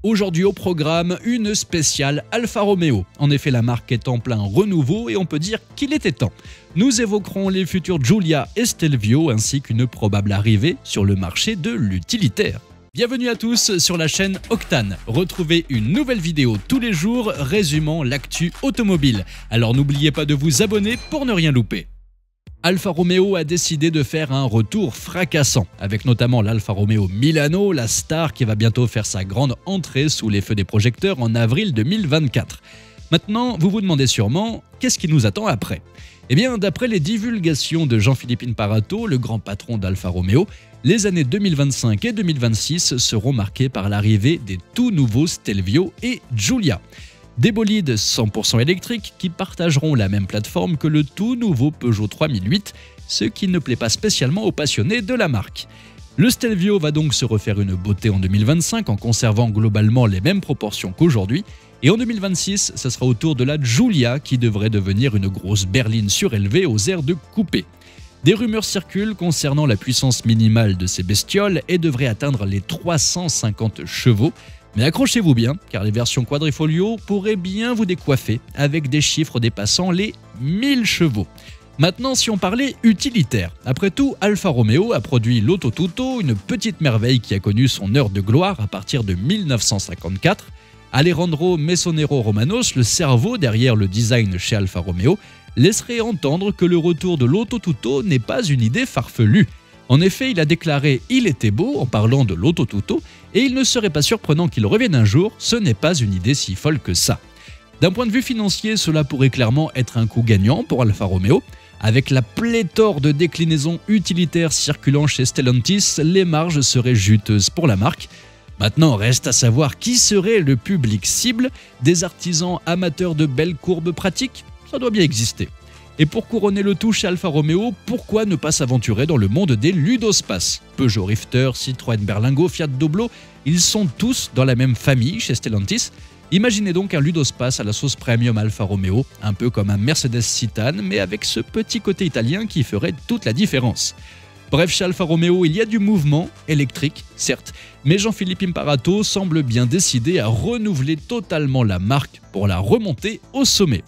Aujourd'hui au programme, une spéciale Alfa Romeo. En effet, la marque est en plein renouveau et on peut dire qu'il était temps. Nous évoquerons les futurs Giulia et Stelvio ainsi qu'une probable arrivée sur le marché de l'utilitaire. Bienvenue à tous sur la chaîne Octane. Retrouvez une nouvelle vidéo tous les jours résumant l'actu automobile. Alors n'oubliez pas de vous abonner pour ne rien louper. Alfa Romeo a décidé de faire un retour fracassant, avec notamment l'Alfa Romeo Milano, la star qui va bientôt faire sa grande entrée sous les feux des projecteurs en avril 2024. Maintenant, vous vous demandez sûrement, qu'est-ce qui nous attend après ? Eh bien, d'après les divulgations de Jean-Philippe Imparato, le grand patron d'Alfa Romeo, les années 2025 et 2026 seront marquées par l'arrivée des tout nouveaux Stelvio et Giulia. Des bolides 100% électriques qui partageront la même plateforme que le tout nouveau Peugeot 3008, ce qui ne plaît pas spécialement aux passionnés de la marque. Le Stelvio va donc se refaire une beauté en 2025 en conservant globalement les mêmes proportions qu'aujourd'hui, et en 2026, ce sera au tour de la Giulia qui devrait devenir une grosse berline surélevée aux airs de coupé. Des rumeurs circulent concernant la puissance minimale de ces bestioles et devraient atteindre les 350 chevaux. Mais accrochez-vous bien, car les versions quadrifolio pourraient bien vous décoiffer avec des chiffres dépassant les 1000 chevaux. Maintenant, si on parlait utilitaire. Après tout, Alfa Romeo a produit l'Autotutto, une petite merveille qui a connu son heure de gloire à partir de 1954. Alejandro Mesonero Romanos, le cerveau derrière le design chez Alfa Romeo, laisserait entendre que le retour de l'Autotutto n'est pas une idée farfelue. En effet, il a déclaré « il était beau » en parlant de l'Autotutto et il ne serait pas surprenant qu'il revienne un jour, ce n'est pas une idée si folle que ça. D'un point de vue financier, cela pourrait clairement être un coup gagnant pour Alfa Romeo. Avec la pléthore de déclinaisons utilitaires circulant chez Stellantis, les marges seraient juteuses pour la marque. Maintenant, reste à savoir qui serait le public cible, des artisans amateurs de belles courbes pratiques ? Ça doit bien exister. Et pour couronner le tout chez Alfa Romeo, pourquoi ne pas s'aventurer dans le monde des ludospaces ? Peugeot Rifter, Citroën Berlingo, Fiat Doblo, ils sont tous dans la même famille chez Stellantis. Imaginez donc un ludospace à la sauce premium Alfa Romeo, un peu comme un Mercedes Citane, mais avec ce petit côté italien qui ferait toute la différence. Bref, chez Alfa Romeo, il y a du mouvement, électrique, certes, mais Jean-Philippe Imparato semble bien décidé à renouveler totalement la marque pour la remonter au sommet.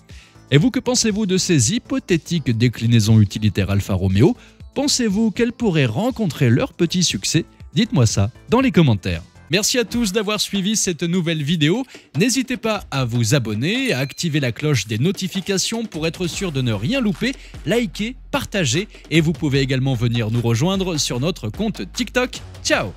Et vous, que pensez-vous de ces hypothétiques déclinaisons utilitaires Alfa Romeo ? Pensez-vous qu'elles pourraient rencontrer leur petit succès ? Dites-moi ça dans les commentaires. Merci à tous d'avoir suivi cette nouvelle vidéo. N'hésitez pas à vous abonner, à activer la cloche des notifications pour être sûr de ne rien louper, liker, partager et vous pouvez également venir nous rejoindre sur notre compte TikTok. Ciao !